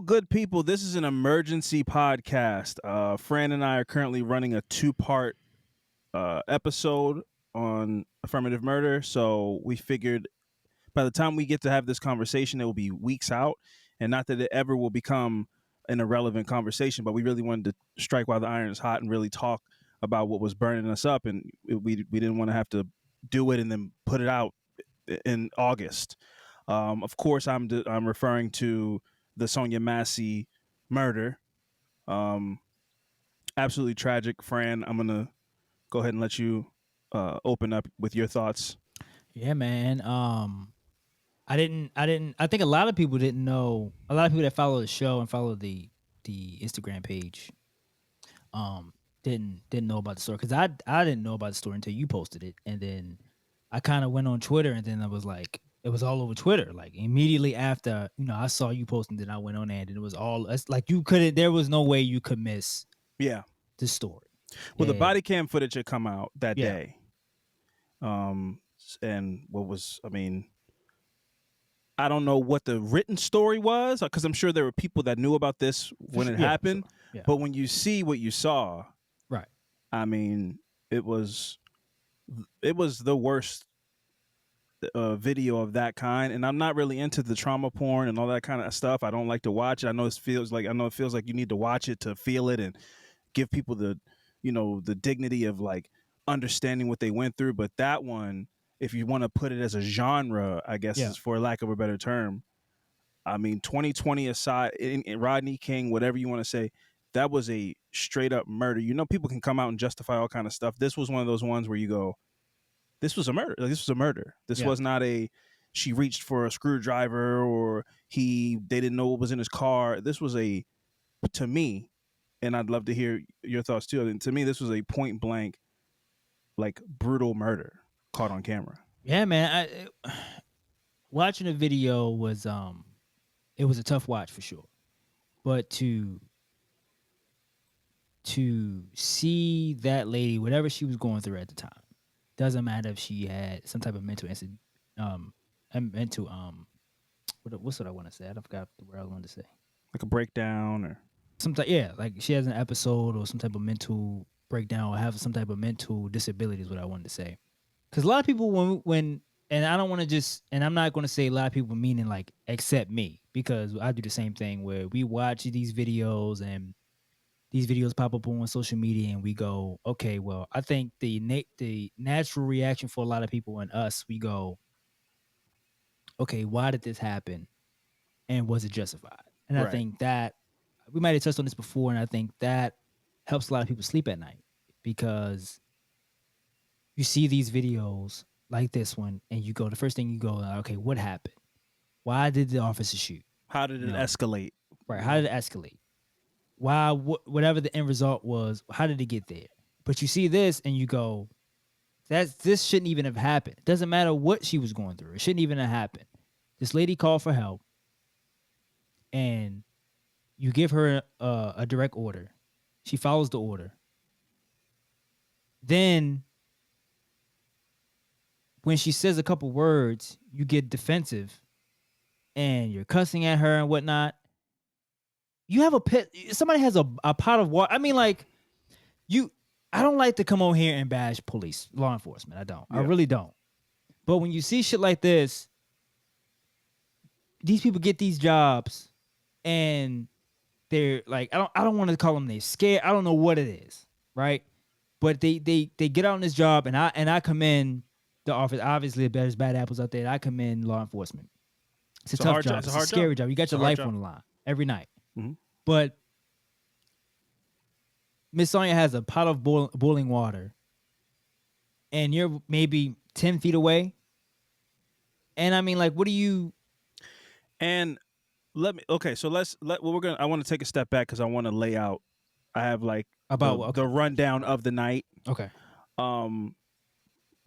good people. This is an emergency podcast. Fran and I are currently running a 2-part episode on affirmative murder. So we figured by the time we get to have this conversation, it will be weeks out. And not that it ever will become an irrelevant conversation, but we really wanted to strike while the iron is hot and really talk about what was burning us up. And we didn't want to have to do it and then put it out in August. Of course, I'm referring to the Sonya Massey murder. Absolutely tragic. Fran, I'm gonna go ahead and let you open up with your thoughts. Yeah, man. I think a lot of people didn't know. A lot of people that follow the show and follow the Instagram page, didn't know about the story, because I didn't know about the story until you posted it, and then I kind of went on Twitter, and then I was like, it was all over Twitter. Like immediately after, I saw you posting, then I went on there, and it was all. It's like you couldn't. There was no way you could miss. Yeah. The story. Well, the body cam footage had come out that Yeah. day. And what was, I don't know what the written story was, because I'm sure there were people that knew about this when it happened. Sure. Yeah. But when you see what you saw, right? It was the worst video of that kind. And I'm not really into the trauma porn and all that kind of stuff. I don't like to watch it. I know it feels like you need to watch it to feel it and give people the dignity of like understanding what they went through. But that one, if you want to put it as a genre, I guess, is for lack of a better term. 2020 aside, in Rodney King, whatever you want to say, that was a straight up murder. People can come out and justify all kind of stuff. This was one of those ones where you go, this was a murder. Like, this was a murder. This was not she reached for a screwdriver or they didn't know what was in his car. This was to me, and I'd love to hear your thoughts too. And to me, this was a point blank, like, brutal murder caught on camera. Yeah, man. Watching the video was it was a tough watch for sure, but to see that lady, whatever she was going through at the time, doesn't matter if she had some type of mental incident, what's what I want to say? I forgot the word I wanted to say. Like a breakdown or like she has an episode or some type of mental breakdown or have some type of mental disability is what I wanted to say. Because a lot of people when and I don't want to just, and I'm not going to say a lot of people meaning like except me, because I do the same thing where we watch these videos and these videos pop up on social media and we go, okay, well, I think the natural reaction for a lot of people and us, we go, okay, why did this happen and was it justified? And I think that we might have touched on this before, and I think that helps a lot of people sleep at night, because you see these videos like this one and you go, the first thing you go, okay, what happened? Why did the officer shoot? How did it escalate? Right. How did it escalate? Why, whatever the end result was, how did it get there? But you see this and you go, this shouldn't even have happened. It doesn't matter what she was going through. It shouldn't even have happened. This lady called for help and you give her a direct order. She follows the order. Then when she says a couple words, you get defensive and you're cussing at her and whatnot. You have somebody has a pot of water. I don't like to come on here and bash police, law enforcement. I don't. Yeah. I really don't. But when you see shit like this, these people get these jobs and they're like, I don't want to call them they're scared. I don't know what it is, right? But they get out on this job, and I commend the office. Obviously, there's bad apples out there. I commend law enforcement. It's a tough job. It's a scary job. You got your life on the line every night. Mm-hmm. But Miss Sonya has a pot of boiling water, and you're maybe 10 feet away. And what do you? And I want to take a step back because I want to lay out. I have the rundown of the night. Okay.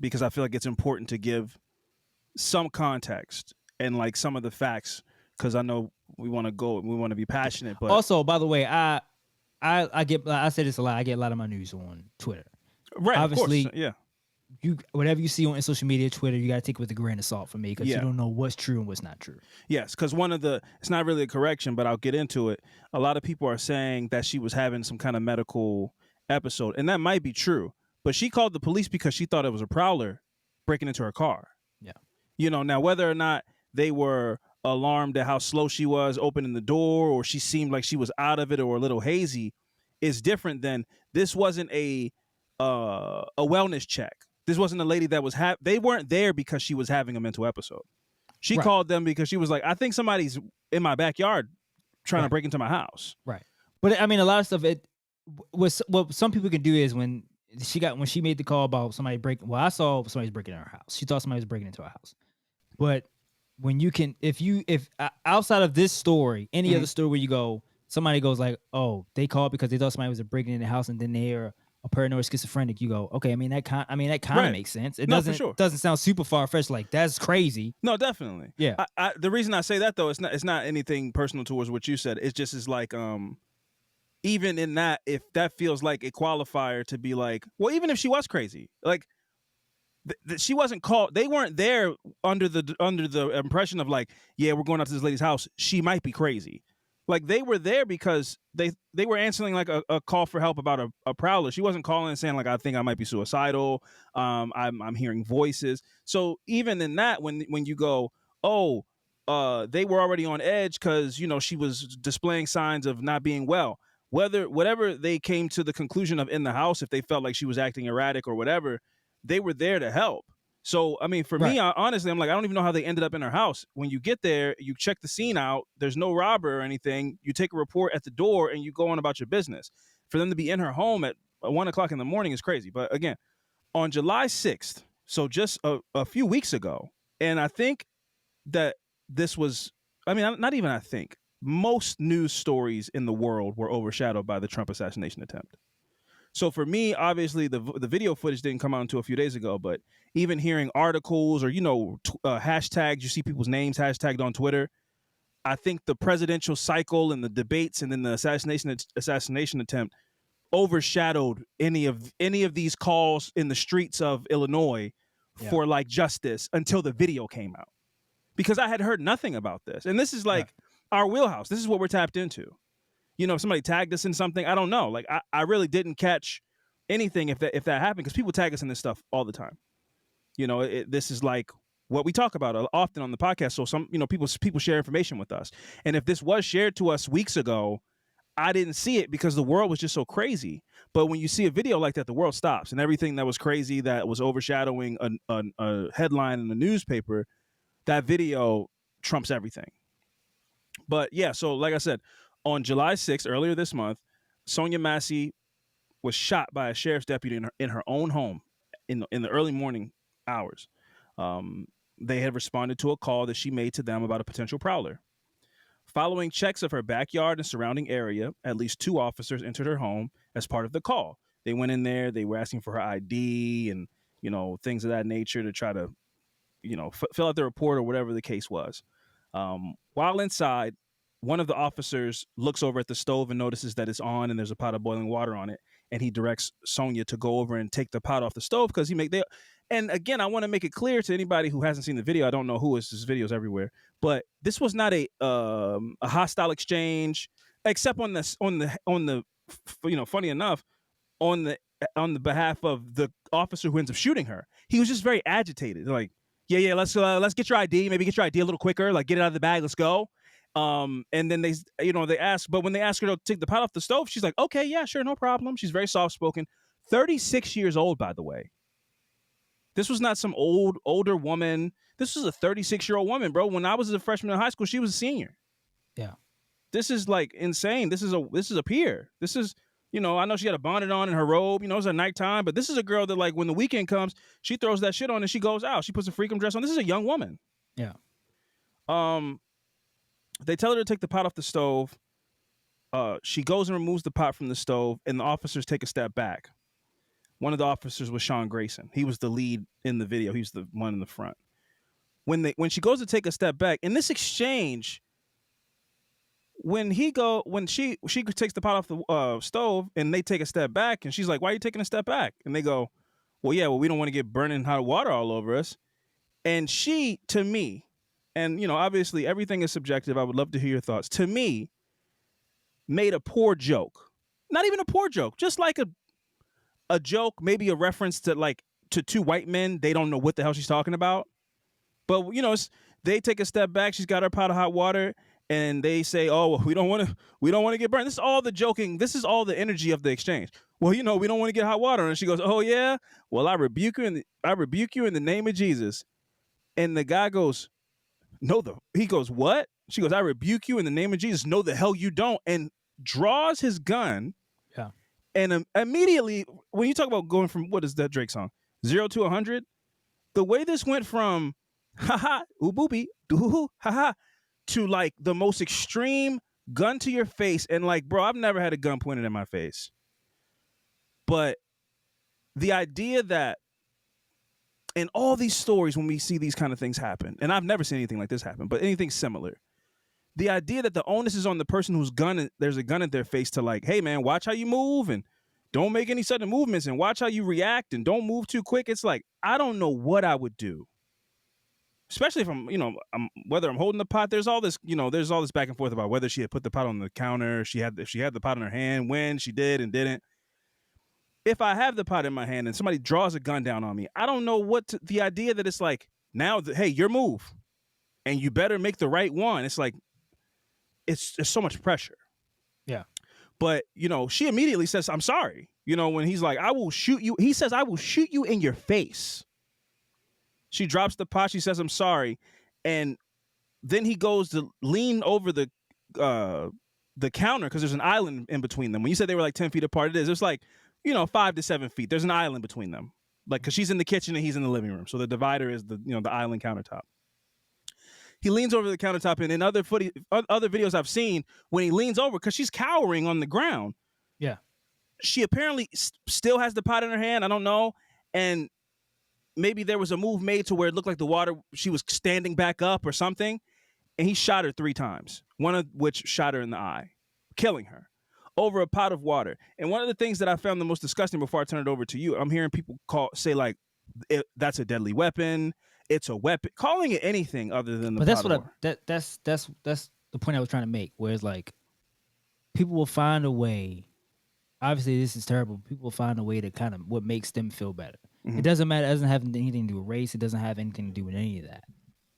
Because I feel like it's important to give some context and like some of the facts, because I know we want to be passionate. But also, by the way, I say this a lot. I get a lot of my news on Twitter. Right. Obviously, of course. Yeah. whatever you see on social media, Twitter, you gotta take it with a grain of salt for me because you Yeah. don't know what's true and what's not true. Yes, because it's not really a correction, but I'll get into it. A lot of people are saying that she was having some kind of medical episode, and that might be true. But she called the police because she thought it was a prowler breaking into her car. Yeah. Now whether or not they were alarmed at how slow she was opening the door, or she seemed like she was out of it or a little hazy, is different than this wasn't a wellness check. This wasn't a lady that was they weren't there because she was having a mental episode. She Right. called them because she was like, I think somebody's in my backyard trying to break into my house. Right. But I mean, a lot of stuff. What some people can do is when she made the call about somebody breaking. Well, I saw somebody's breaking in her house. She thought somebody was breaking into her house. But when you can, if outside of this story, any other story where you go, somebody goes like, oh, they called because they thought somebody was breaking in the house, and then they're a paranoid schizophrenic. You go, okay. I mean that kind of makes sense. It doesn't sound super far fetched. Like that's crazy. No, definitely. Yeah. The reason I say that though, it's not anything personal towards what you said. It's just is like even in that, if that feels like a qualifier to be like, well, even if she was crazy, like she wasn't called. They weren't there under the impression of like, yeah, we're going out to this lady's house. She might be crazy. Like they were there because they were answering like a call for help about a prowler. She wasn't calling and saying like, I think I might be suicidal. I'm hearing voices. So even in that, when you go, oh, they were already on edge because she was displaying signs of not being well. Whatever they came to the conclusion of in the house, if they felt like she was acting erratic or whatever, they were there to help. So, I mean, for me, honestly, I'm like, I don't even know how they ended up in her house. When you get there, you check the scene out. There's no robber or anything. You take a report at the door and you go on about your business. For them to be in her home at 1 o'clock in the morning is crazy. But again, on July 6th, so just a few weeks ago, and I think that this was, I mean, not even I think, most news stories in the world were overshadowed by the Trump assassination attempt. So for me, obviously, the video footage didn't come out until a few days ago, but even hearing articles or, hashtags, you see people's names hashtagged on Twitter. I think the presidential cycle and the debates and then the assassination attempt overshadowed any of these calls in the streets of Illinois for like justice until the video came out. Because I had heard nothing about this. And this is like our wheelhouse. This is what we're tapped into. If somebody tagged us in something, I don't know. Like I really didn't catch anything if that happened, because people tag us in this stuff all the time. This is like what we talk about often on the podcast. So some people share information with us, and if this was shared to us weeks ago, I didn't see it because the world was just so crazy. But when you see a video like that, the world stops, and everything that was crazy, that was overshadowing a headline in the newspaper, that video trumps everything. But yeah, so like I said, on July 6th, earlier this month, Sonya Massey was shot by a sheriff's deputy in her own home in the early morning hours. They had responded to a call that she made to them about a potential prowler. Following checks of her backyard and surrounding area, at least 2 officers entered her home as part of the call. They went in there. They were asking for her ID and things of that nature to try to fill out the report or whatever the case was. While inside, one of the officers looks over at the stove and notices that it's on and there's a pot of boiling water on it. And he directs Sonya to go over and take the pot off the stove because and again, I want to make it clear to anybody who hasn't seen the video. I don't know who is. This video's everywhere, but this was not a hostile exchange, except on the funny enough, on the behalf of the officer who ends up shooting her. He was just very agitated. Like, yeah, let's get your ID. Maybe get your ID a little quicker. Like, get it out of the bag. Let's go. And then they ask, but when they ask her to take the pot off the stove, she's like, okay, yeah, sure, no problem. She's very soft spoken. 36 years old, by the way. This was not some older woman. This was a 36-year-old woman, bro. When I was a freshman in high school, she was a senior. Yeah. This is like insane. This is a peer. This is, I know she had a bonnet on and her robe, it's at nighttime, but this is a girl that, like, when the weekend comes, she throws that shit on and she goes out. She puts a freakum dress on. This is a young woman. Yeah. They tell her to take the pot off the stove. She goes and removes the pot from the stove, and the officers take a step back. One of the officers was Sean Grayson. He was the lead in the video. He was the one in the front. When she goes to take a step back, in this exchange, when she takes the pot off the stove and they take a step back, and she's like, why are you taking a step back? And they go, well, we don't want to get burning hot water all over us. And she, to me, and obviously everything is subjective. I would love to hear your thoughts. To me, made a poor joke. Not even a poor joke, just like a joke, maybe a reference to two white men. They don't know what the hell she's talking about. But they take a step back. She's got her pot of hot water, and they say, "Oh, well, we don't want to get burned." This is all the joking. This is all the energy of the exchange. Well, we don't want to get hot water, and she goes, "Oh yeah, well I rebuke you in the name of Jesus." And the guy goes, "No, he goes, what?" She goes, "I rebuke you in the name of Jesus." "No, the hell you don't," and draws his gun. Yeah. And immediately, when you talk about going from, what is that Drake song, 0 to 100, the way this went from haha, ooh boopy, doo haha, to like the most extreme gun to your face. And like, bro, I've never had a gun pointed in my face. But the idea that in all these stories, when we see these kind of things happen, and I've never seen anything like this happen, but anything similar, the idea that the onus is on the person who's there's a gun at their face to like, hey man, watch how you move and don't make any sudden movements and watch how you react and don't move too quick. It's like, I don't know what I would do. Especially if whether I'm holding the pot, there's all this back and forth about whether she had put the pot on the counter, if she had the pot in her hand, when she did and didn't. If I have the pot in my hand and somebody draws a gun down on me, I don't know the idea that it's like, now, hey, your move, and you better make the right one. It's like, it's so much pressure. Yeah. But, she immediately says, "I'm sorry." When he's like, "I will shoot you." He says, "I will shoot you in your face." She drops the pot. She says, "I'm sorry." And then he goes to lean over the counter, because there's an island in between them. When you said they were like 10 feet apart, it is. It's like, 5 to 7 feet. There's an island between them. Like, because she's in the kitchen and he's in the living room. So the divider is the island countertop. He leans over the countertop, and in other videos I've seen, when he leans over, because she's cowering on the ground. Yeah. She apparently still has the pot in her hand. I don't know. And maybe there was a move made to where it looked like the water, she was standing back up or something. And he shot her 3 times, one of which shot her in the eye, killing her over a pot of water. And one of the things that I found the most disgusting, before I turn it over to you, I'm hearing people say like, that's a deadly weapon. It's a weapon, calling it anything other than the pot of water. That's the point I was trying to make, where it's like, people will find a way. Obviously, this is terrible. People will find a way to kind of what makes them feel better. Mhm. It doesn't matter. It doesn't have anything to do with race. It doesn't have anything to do with any of that.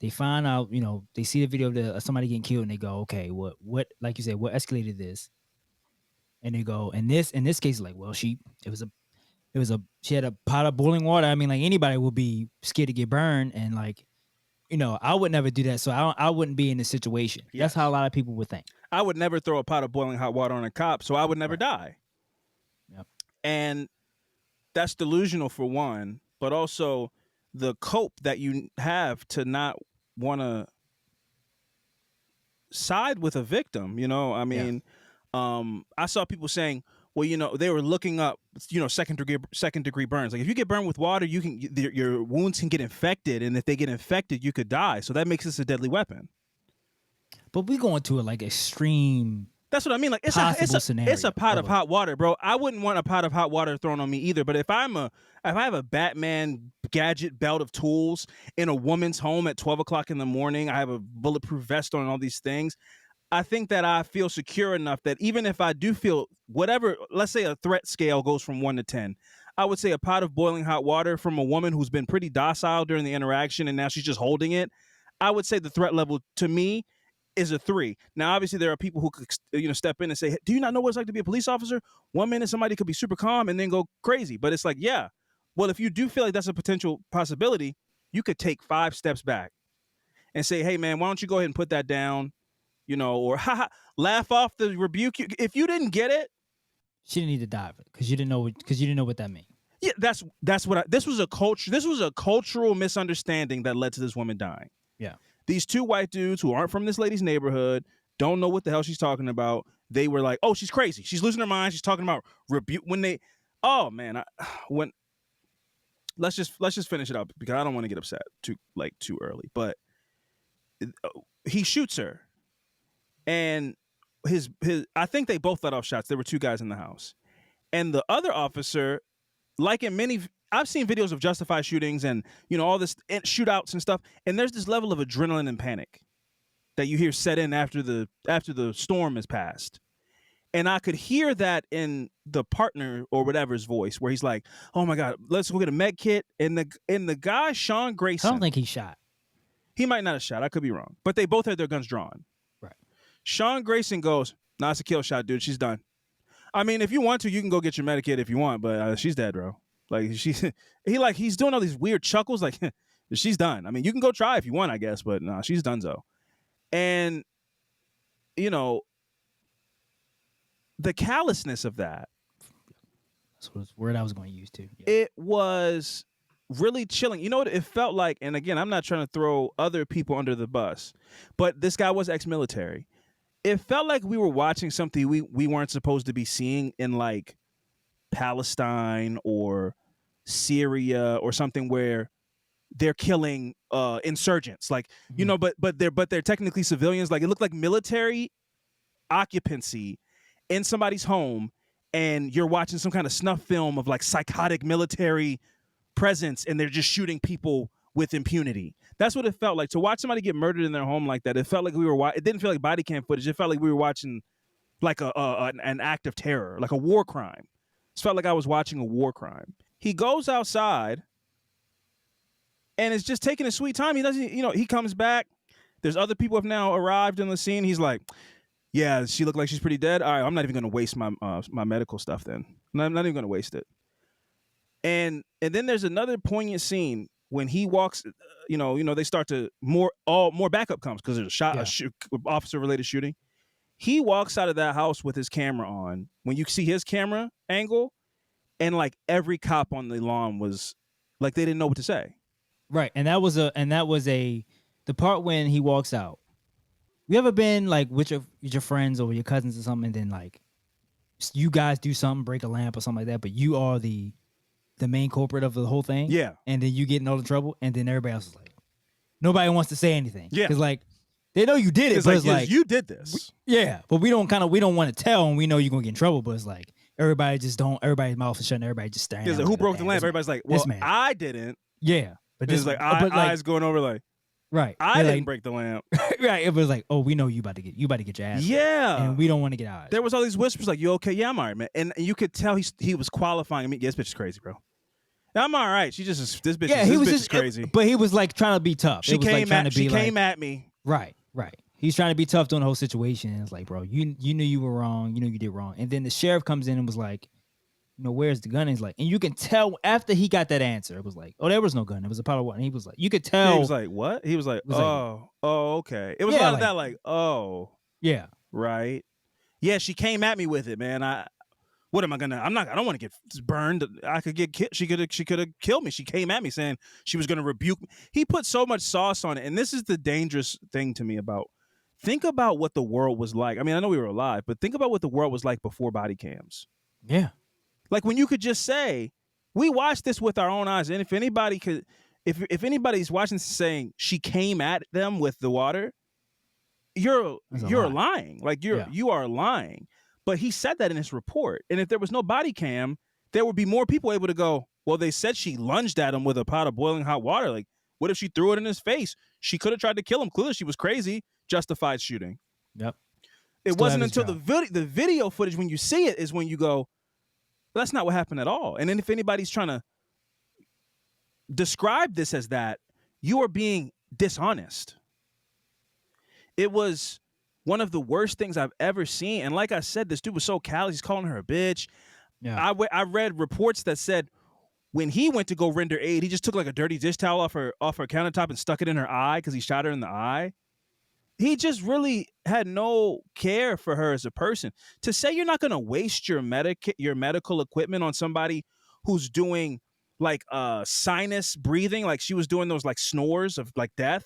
They find out, they see the video of somebody getting killed, and they go, okay, what, like you said, what escalated this? And they go, in this case, like, well, she had a pot of boiling water. I mean, like, anybody would be scared to get burned, and like, I would never do that, so I wouldn't be in this situation. Yes. That's how a lot of people would think. I would never throw a pot of boiling hot water on a cop, so I would never die. Yep. And that's delusional, for one, but also the cope that you have to not want to side with a victim. I mean, I saw people saying, well, they were looking up, second degree burns. Like, if you get burned with water, your wounds can get infected, and if they get infected, you could die. So that makes this a deadly weapon. But we go into like extreme. That's what I mean. Like, it's a pot of hot water, bro. I wouldn't want a pot of hot water thrown on me either. But if I have a Batman gadget belt of tools in a woman's home at 12 o'clock in the morning, I have a bulletproof vest on and all these things, I think that I feel secure enough that even if I do feel whatever, let's say a threat scale goes from 1 to 10, I would say a pot of boiling hot water from a woman who's been pretty docile during the interaction and now she's just holding it, I would say the threat level to me is a 3. Now, obviously, there are people who could step in and say, do you not know what it's like to be a police officer? 1 minute somebody could be super calm and then go crazy. But it's like, yeah, well, if you do feel like that's a potential possibility, you could take 5 steps back and say, hey, man, why don't you go ahead and put that down? Or laugh off the rebuke. If you didn't get it, she didn't need to die because you didn't know what that meant. Yeah, that's what this was a cultural misunderstanding that led to this woman dying. Yeah. These 2 white dudes who aren't from this lady's neighborhood, don't know what the hell she's talking about. They were like, "Oh, she's crazy. She's losing her mind. She's talking about rebuke." Let's just finish it up because I don't want to get upset too early. But he shoots her, and his I think they both let off shots. There were 2 guys in the house, and the other officer, like in many I've seen videos of justified shootings and all this shootouts and stuff, and there's this level of adrenaline and panic that you hear set in after the storm has passed. And I could hear that in the partner or whatever's voice, where he's like, "Oh my God, let's go get a med kit." And the guy Sean Grayson, I don't think he shot. he might not have shot. I could be wrong, but they both had their guns drawn. Right. Sean Grayson goes, "Nah, it's a kill shot, dude. She's done. I mean, if you want to, you can go get your med kit if you want, but she's dead, bro." Like he's doing all these weird chuckles, like she's done. I mean, you can go try if you want, I guess, but nah, she's done so. And the callousness of that. That's the word I was going to use too. Yeah. It was really chilling. You know what it felt like? And again, I'm not trying to throw other people under the bus, but this guy was ex-military. It felt like we were watching something we weren't supposed to be seeing in like Palestine or Syria or something where they're killing insurgents. Like, but they're technically civilians. Like, it looked like military occupancy in somebody's home, and you're watching some kind of snuff film of like psychotic military presence, and they're just shooting people with impunity. That's what it felt like to watch somebody get murdered in their home like that. It felt like it didn't feel like body cam footage. It felt like we were watching like an act of terror, like a war crime. It felt like I was watching a war crime. He goes outside and is just taking a sweet time. He doesn't, he comes back. There's other people have now arrived in the scene. He's like, "Yeah, she looked like she's pretty dead. All right, I'm not even going to waste my my medical stuff then. I'm not even going to waste it." And then there's another poignant scene when he walks, they start to more backup comes because there's a officer related shooting. He walks out of that house with his camera on. When you see his camera angle, and like every cop on the lawn was like, they didn't know what to say. Right. And that was the part when he walks out. You ever been like with your friends or your cousins or something, and then like you guys do something, break a lamp or something like that, but you are the main culprit of the whole thing? Yeah. And then you get in all the trouble, and then everybody else is like, nobody wants to say anything. Yeah. Because like they know you did it, but it's like you did this. But we don't want to tell, and we know you're gonna get in trouble, but it's like everybody's mouth is shut and everybody just staring. Like, who broke the lamp? Everybody's like, "Well, I didn't." Yeah. But this like eyes going over like, right. I didn't break the lamp. Right. It was like, "Oh, we know you about to get your ass." Yeah. And we don't want to get out. There was all these whispers like, "You okay?" "Yeah, I'm all right, man." And you could tell he was qualifying me. "Yeah, this bitch is crazy, bro." "I'm all right. She just this bitch. Yeah, this bitch is crazy." But he was like trying to be tough. She came at me. Right. He's trying to be tough during the whole situation. And it's like, bro, you knew you were wrong. You know you did wrong. And then the sheriff comes in and was like, "Where's the gun?" And he's like, and you can tell after he got that answer, it was like, "Oh, there was no gun. It was a pot of water." And he was like, you could tell. He was like, "What?" He was like, "Oh, okay." It was a lot of that, like, "Oh, yeah, right, yeah." She came at me with it, man. What am I gonna? I don't want to get burned. I could get killed. She could have killed me. She came at me saying she was gonna rebuke me. He put so much sauce on it, and this is the dangerous thing to me about. Think about what the world was like. I mean, I know we were alive, but think about what the world was like before body cams. Yeah. Like when you could just say, we watched this with our own eyes. And if anybody could, if anybody's watching this saying she came at them with the water, you're lying. Like you are lying. But he said that in his report. And if there was no body cam, there would be more people able to go, well, they said she lunged at him with a pot of boiling hot water. Like, what if she threw it in his face? She could have tried to kill him. Clearly she was crazy. Justified shooting. Yep. It wasn't until the video footage, when you see it, is when you go, that's not what happened at all. And then if anybody's trying to describe this as that, you are being dishonest. It was one of the worst things I've ever seen. And like I said, this dude was so callous. He's calling her a bitch. Yeah. I read reports that said when he went to go render aid, he just took like a dirty dish towel off her countertop and stuck it in her eye because he shot her in the eye. He just really had no care for her as a person. To say you're not going to waste your medical equipment on somebody who's doing like sinus breathing, like she was doing those like snores of like death.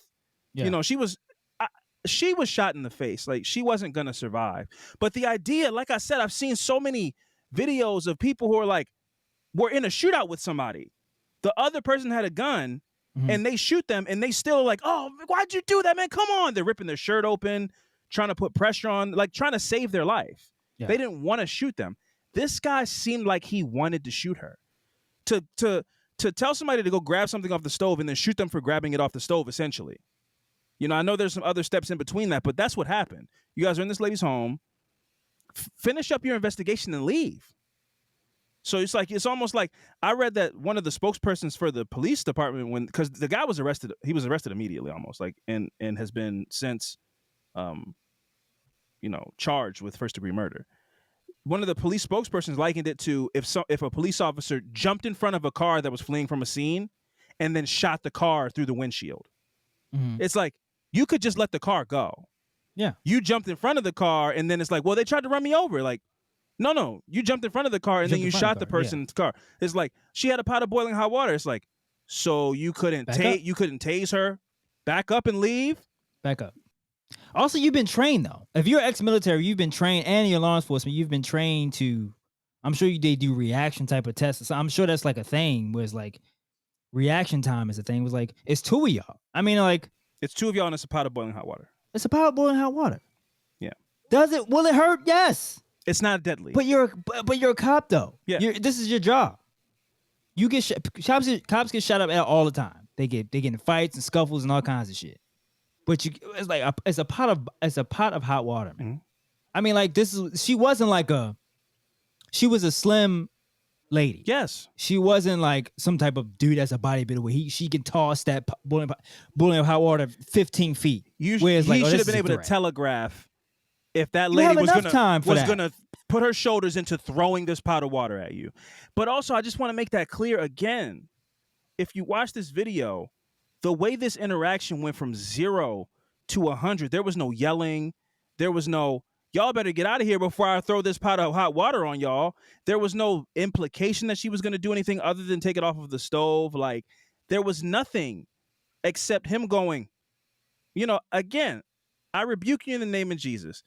Yeah. She was shot in the face. Like she wasn't going to survive. But the idea, like I said, I've seen so many videos of people who are like, we're in a shootout with somebody. The other person had a gun. Mm-hmm. And they shoot them, and they still like, "Oh, why'd you do that, man? Come on!" They're ripping their shirt open, trying to put pressure on, like trying to save their life. Yeah. They didn't want to shoot them. This guy seemed like he wanted to shoot her. To to tell somebody to go grab something off the stove and then shoot them for grabbing it off the stove, essentially. You know, I know there's some other steps in between that, but that's what happened. You guys are in this lady's home. Finish up your investigation and leave. So it's almost like I read that one of the spokespersons for the police department, because the guy was arrested, he was arrested immediately almost, like, and has been since, charged with first-degree murder. One of the police spokespersons likened it to if a police officer jumped in front of a car that was fleeing from a scene and then shot the car through the windshield. Mm-hmm. It's like, you could just let the car go. Yeah. You jumped in front of the car and then it's like, well, they tried to run me over. Like, no, you jumped in front of the car and then you shot the person's car. It's like, she had a pot of boiling hot water. It's like, so you couldn't tase her, back up and leave? Back up. Also, you've been trained, though. If you're ex-military, you've been trained, and you're law enforcement, you've been trained to, I'm sure they do reaction type of tests. So I'm sure that's like a thing where it's like reaction time is a thing. It was like, it's two of y'all. I mean, like, it's two of y'all and it's a pot of boiling hot water. It's a pot of boiling hot water. Yeah. Will it hurt? Yes. It's not deadly. But you're a cop, though. Yeah. This is your job. You get cops get shot up all the time. They get in fights and scuffles and all kinds of shit. But it's like it's a pot of hot water, man. Mm-hmm. I mean, like, she wasn't like she was a slim lady. Yes. She wasn't like some type of dude that's a bodybuilder where she can toss that boiling hot water 15 feet. He should have been able to telegraph if that lady was gonna put her shoulders into throwing this pot of water at you. But also, I just want to make that clear again. If you watch this video, the way this interaction went from 0 to 100, there was no yelling. There was no, y'all better get out of here before I throw this pot of hot water on y'all. There was no implication that she was going to do anything other than take it off of the stove. Like, there was nothing except him going, again, I rebuke you in the name of Jesus.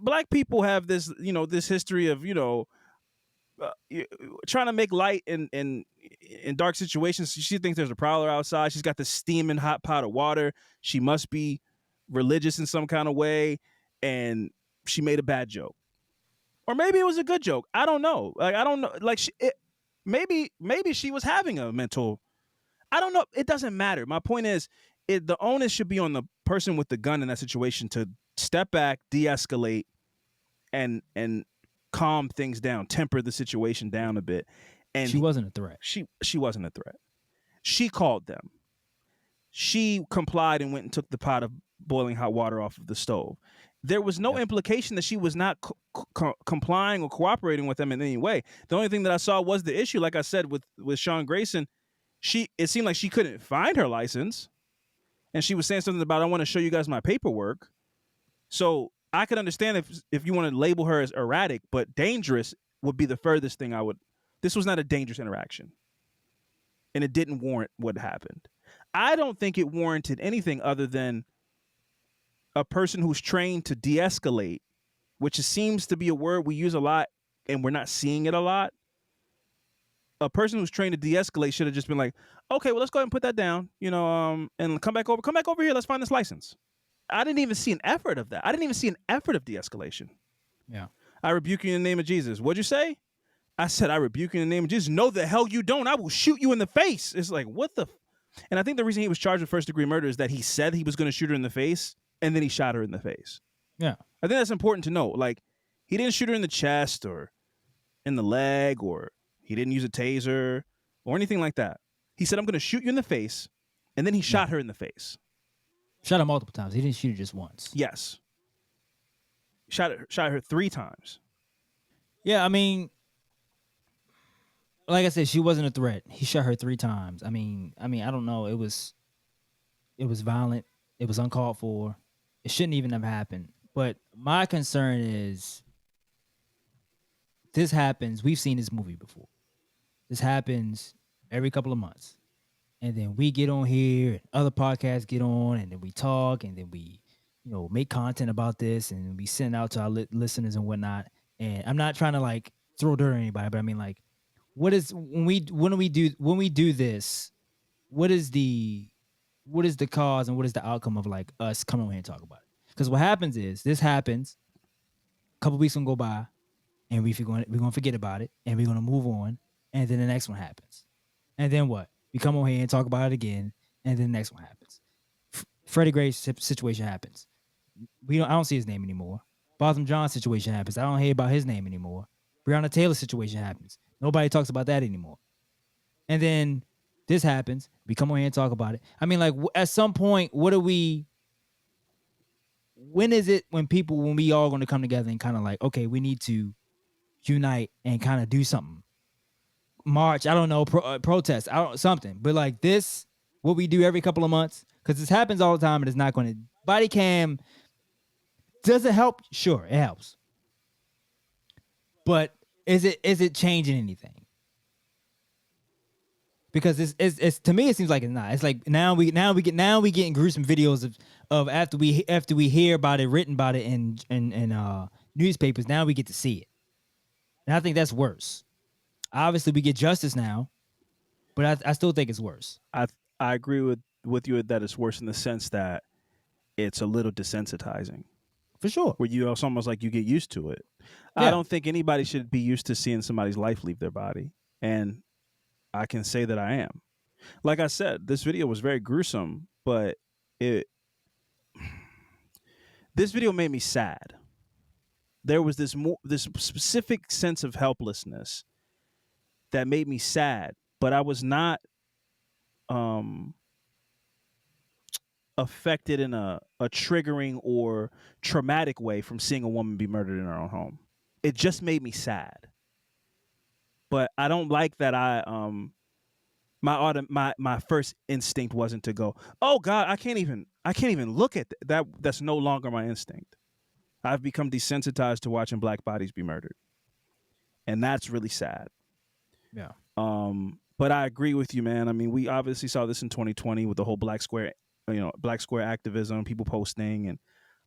Black people have this, this history of, trying to make light in dark situations. She thinks there's a prowler outside. She's got this steaming hot pot of water. She must be religious in some kind of way, and she made a bad joke, or maybe it was a good joke. I don't know. Like, I don't know. Like, maybe she was having a mental. I don't know. It doesn't matter. My point is, the onus should be on the person with the gun in that situation to step back, de-escalate, and calm things down, temper the situation down a bit. And she wasn't a threat. She wasn't a threat. She called them. She complied and went and took the pot of boiling hot water off of the stove. There was no implication that she was not complying or cooperating with them in any way. The only thing that I saw was the issue, like I said, with Sean Grayson. It seemed like she couldn't find her license, and she was saying something about, I want to show you guys my paperwork. So I could understand if you want to label her as erratic, but dangerous would be the furthest thing I would. This was not a dangerous interaction, and it didn't warrant what happened. I don't think it warranted anything other than a person who's trained to de-escalate, which seems to be a word we use a lot, and we're not seeing it a lot. A person who's trained to de-escalate should have just been like, okay, well, let's go ahead and put that down, and come back over here. Let's find this license. I didn't even see an effort of that. I didn't even see an effort of de-escalation. Yeah. I rebuke you in the name of Jesus. What'd you say? I said, I rebuke you in the name of Jesus. No, the hell you don't. I will shoot you in the face. It's like, what the? And I think the reason he was charged with first-degree murder is that he said he was going to shoot her in the face, and then he shot her in the face. Yeah. I think that's important to know. Like, he didn't shoot her in the chest or in the leg, or he didn't use a taser or anything like that. He said, I'm going to shoot you in the face, and then he shot her in the face. Shot her multiple times. He didn't shoot her just once. Yes. Shot her 3 times. Yeah, I mean, like I said, she wasn't a threat. He shot her 3 times. I mean, I don't know. It was violent. It was uncalled for. It shouldn't even have happened. But my concern is, this happens. We've seen this movie before. This happens every couple of months. And then we get on here, and other podcasts get on, and then we talk, and then we, make content about this, and we send out to our listeners and whatnot. And I'm not trying to like throw dirt on anybody, but I mean, like, when we do this, what is the cause and what is the outcome of like us coming on here and talk about it? Because what happens is, this happens, a couple weeks gonna go by, and we're gonna forget about it, and we're gonna move on, and then the next one happens. And then what? We come on here and talk about it again, and then the next one happens. Freddie Gray's situation happens. I don't see his name anymore. Botham Jean's situation happens. I don't hear about his name anymore. Breonna Taylor's situation happens. Nobody talks about that anymore. And then this happens. We come on here and talk about it. I mean, like at some point, what are we? When is it when we all going to come together and kind of like, okay, we need to unite and kind of do something? March, I don't know, protest, I don't something, but like this, what we do every couple of months, because this happens all the time, and it's not going to. Body cam, does it help? Sure, it helps, but is it changing anything? Because it's to me, it seems like it's not. It's like now we getting gruesome videos of after we hear about it, written about it in newspapers. Now we get to see it, and I think that's worse. Obviously, we get justice now, but I still think it's worse. I agree with you that it's worse in the sense that it's a little desensitizing. For sure. Where it's almost like you get used to it. Yeah. I don't think anybody should be used to seeing somebody's life leave their body. And I can say that I am. Like I said, this video was very gruesome, but this video made me sad. There was this specific sense of helplessness that made me sad, but I was not affected in a triggering or traumatic way from seeing a woman be murdered in her own home. It just made me sad. But I don't like that my first instinct wasn't to go, "Oh God, I can't even look at that." That's no longer my instinct. I've become desensitized to watching black bodies be murdered. And that's really sad. Yeah. But I agree with you, man. I mean, we obviously saw this in 2020 with the whole Black Square activism, people posting. And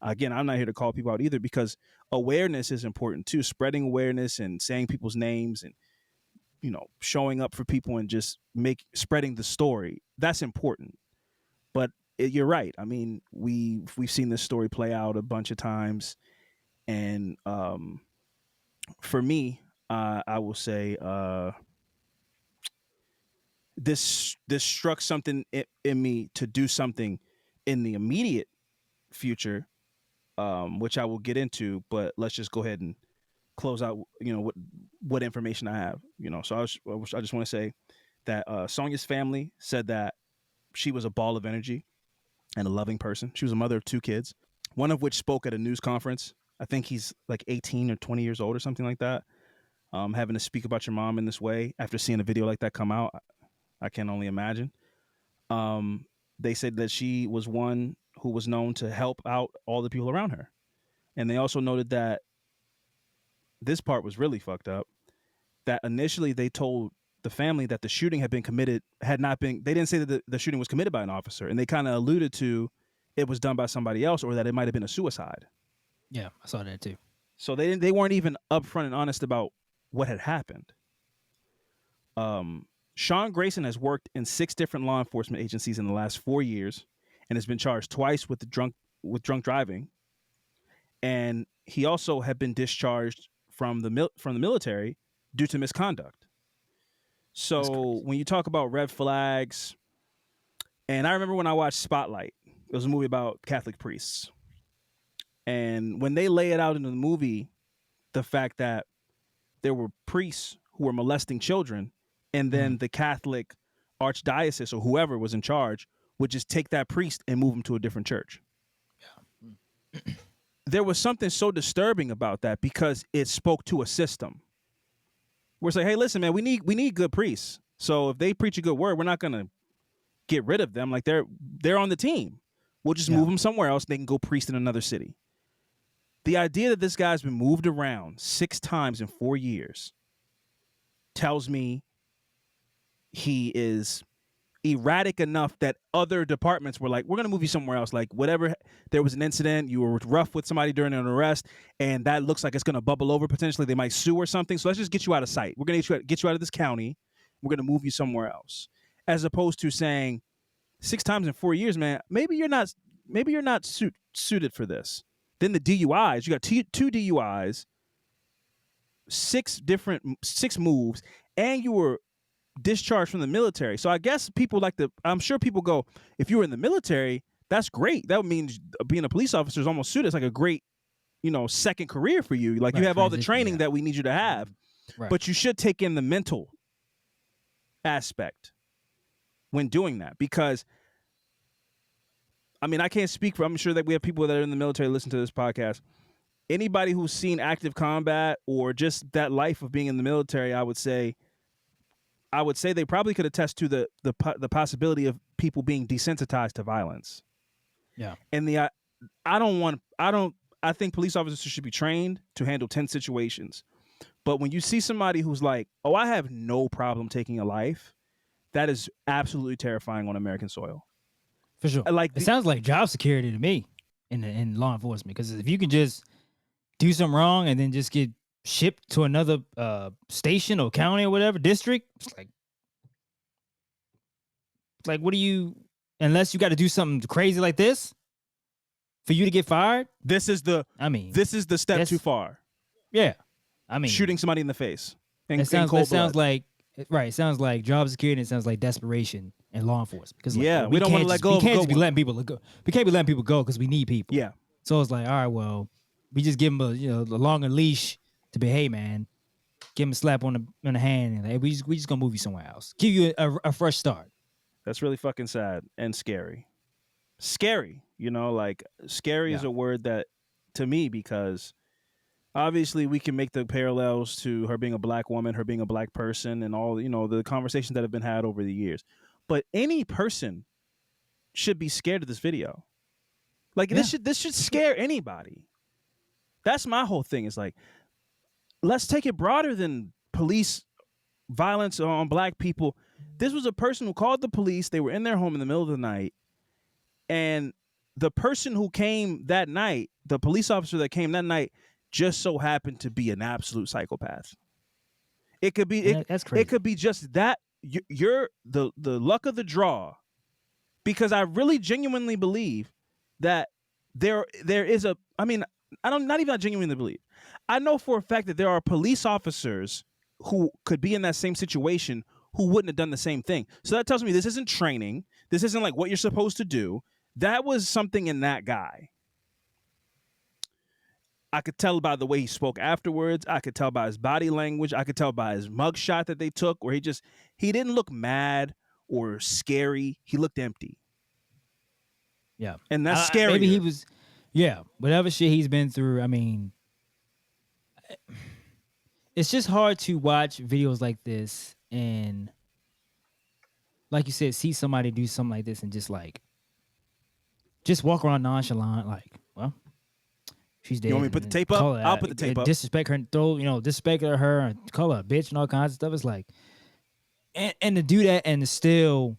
again, I'm not here to call people out either, because awareness is important too. Spreading awareness and saying people's names and, showing up for people and just spreading the story. That's important. But you're right. I mean, we've seen this story play out a bunch of times. And for me, I will say, this struck something in me to do something in the immediate future, which I will get into. But let's just go ahead and close out. What information I have. So I just want to say that Sonya's family said that she was a ball of energy and a loving person. She was a mother of 2 kids, one of which spoke at a news conference. I think he's like 18 or 20 years old or something like that. Having to speak about your mom in this way after seeing a video like that come out, I can only imagine. They said that she was one who was known to help out all the people around her. And they also noted that this part was really fucked up, that initially they told the family that the shooting they didn't say that the shooting was committed by an officer. And they kind of alluded to it was done by somebody else, or that it might have been a suicide. Yeah, I saw that too. So they weren't even upfront and honest about what had happened. Sean Grayson has worked in 6 different law enforcement agencies in the last 4 years and has been charged twice with drunk driving. And he also had been discharged from the military due to misconduct. So when you talk about red flags, and I remember when I watched Spotlight, it was a movie about Catholic priests. And when they lay it out in the movie, the fact that there were priests who were molesting children, and then the Catholic archdiocese or whoever was in charge would just take that priest and move him to a different church. Yeah. There was something so disturbing about that, because it spoke to a system. We're saying, hey, listen, man, we need good priests. So if they preach a good word, we're not going to get rid of them. Like they're on the team. We'll just move them somewhere else. They can go priest in another city. The idea that this guy's been moved around 6 times in 4 years tells me he is erratic enough that other departments were like, we're going to move you somewhere else. Like whatever, there was an incident, you were rough with somebody during an arrest, and that looks like it's going to bubble over. Potentially they might sue or something. So let's just get you out of sight. We're going to get you out of this county. We're going to move you somewhere else. As opposed to saying 6 times in 4 years, man, maybe you're not suited for this. Then the DUIs, you got 2 DUIs, 6 moves, and you were discharged from the military. So I guess people like to. I'm sure people go, if you were in the military, that's great. That means being a police officer is almost suited. It's like a great, second career for you. Like you Right, have all the transition, training yeah. that we need you to have, Right. but you should take in the mental aspect when doing that, because I mean, I can't speak for. I'm sure that we have people that are in the military listen to this podcast. Anybody who's seen active combat or just that life of being in the military, I would say they probably could attest to the possibility of people being desensitized to violence. Yeah. And I think police officers should be trained to handle tense situations. But when you see somebody who's like, "Oh, I have no problem taking a life," that is absolutely terrifying on American soil. For sure. Like It sounds like job security to me in law enforcement, because if you can just do something wrong and then just get shipped to another station or county or whatever district, it's like what do you, unless you got to do something crazy like this for you to get fired? this is the step too far. Yeah. I mean, Shooting somebody in the face in it sounds cold blood. like right. It sounds like job security. And it sounds like desperation in law enforcement. Because we don't want to let go. We can't just be letting people go. We can't be letting people go because we need people. Yeah. So it's like, all right, well, we just give them a longer leash to be, hey man, give them a slap on the hand, and like, we just gonna move you somewhere else. Give you a fresh start. That's really fucking sad and scary. Scary, like scary is a word that to me, because obviously we can make the parallels to her being a black woman, her being a black person, and all the conversations that have been had over the years. But any person should be scared of this video. Like this should scare anybody. That's my whole thing. Is like, let's take it broader than police violence on black people. This was a person who called the police. They were in their home in the middle of the night, and the person who came that night, the police officer that came that night, just so happened to be an absolute psychopath. It could be that's crazy. It could be just that you're the luck of the draw, because I really genuinely believe that there is a. I mean, not even genuinely believe. I know for a fact that there are police officers who could be in that same situation who wouldn't have done the same thing. So that tells me this isn't training. This isn't like what you're supposed to do. That was something in that guy. I could tell by the way he spoke afterwards. I could tell by his body language. I could tell by his mugshot that they took, where he didn't look mad or scary. He looked empty. Yeah. And that's scary. Maybe he was, whatever shit he's been through. I mean, it's just hard to watch videos like this and, like you said, see somebody do something like this and just walk around nonchalant, like, well, she's dead. You want me to put the tape up? I'll put the tape up. Disrespect her and disrespect her and call her a bitch and all kinds of stuff. It's like, and to do that and to still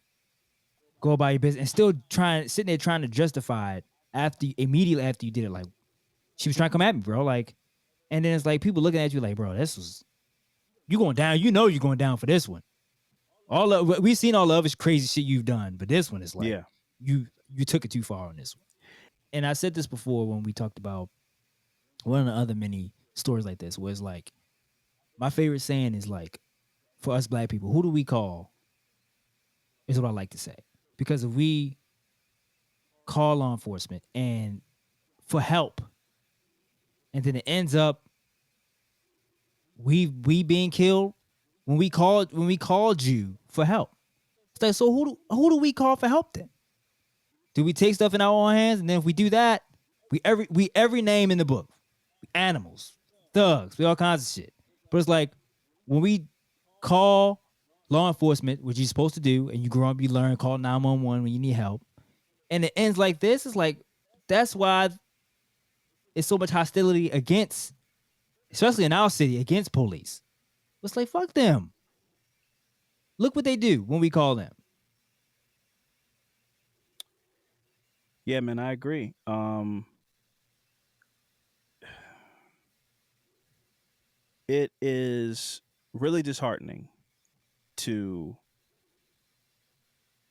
go about your business and still sitting there trying to justify it immediately after you did it. Like, she was trying to come at me, bro. Like, and then it's like people looking at you like, bro, you going down. You know you're going down for this one. We've seen all the other crazy shit you've done, but this one is like, you took it too far on this one. And I said this before when we talked about one of the other many stories like this, was like, my favorite saying is like, for us black people, who do we call? Is what I like to say. Because if we call law enforcement and for help, and then it ends up we being killed when we called you for help. It's like, so who do we call for help then? Do we take stuff in our own hands? And then if we do that, we every name in the book. Animals, thugs, all kinds of shit. But it's like, when we call law enforcement, which you're supposed to do, and you grow up, you learn, call 911 when you need help, and it ends like this, it's like, that's why it's so much hostility against, especially in our city, against police. It's like, fuck them. Look what they do when we call them. Yeah, man, I agree. It is really disheartening to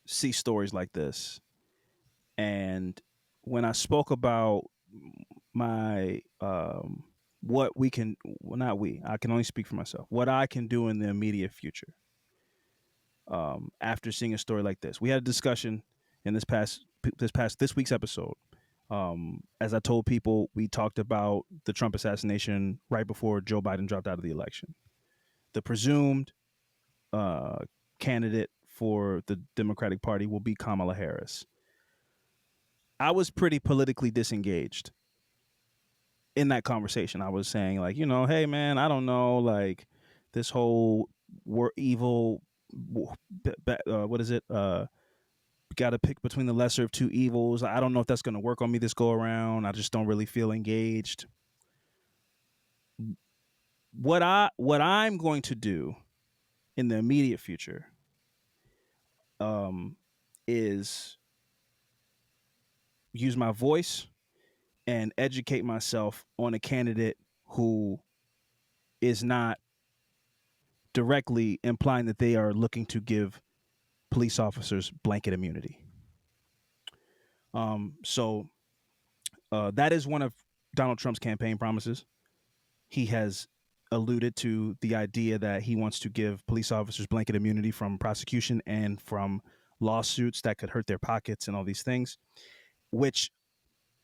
see stories like this. And when I spoke about my what we can, well, not we, I can only speak for myself, what I can do in the immediate future. after seeing a story like this. We had a discussion in this week's episode. As I told people, we talked about the Trump assassination right before Joe Biden dropped out of the election. The presumed candidate for the Democratic Party will be Kamala Harris. I was pretty politically disengaged in that conversation. I was saying, like, hey man, I don't know, like this whole evil, what is it? Got to pick between the lesser of two evils. I don't know if that's going to work on me this go around. I just don't really feel engaged. What I'm going to do in the immediate future is use my voice and educate myself on a candidate who is not directly implying that they are looking to give police officers blanket immunity. So that is one of Donald Trump's campaign promises. He has alluded to the idea that he wants to give police officers blanket immunity from prosecution and from lawsuits that could hurt their pockets and all these things, which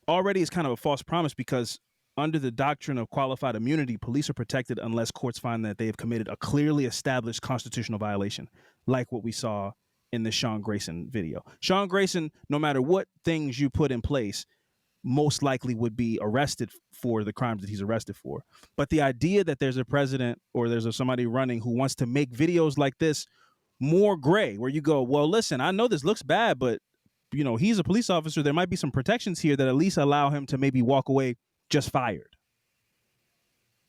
already is kind of a false promise, because under the doctrine of qualified immunity, police are protected unless courts find that they have committed a clearly established constitutional violation, like what we saw in the Sean Grayson video. Sean Grayson, no matter what things you put in place, most likely would be arrested for the crimes that he's arrested for. But the idea that there's a president or there's somebody running who wants to make videos like this more gray, where you go, well, listen, I know this looks bad, but he's a police officer. There might be some protections here that at least allow him to maybe walk away just fired.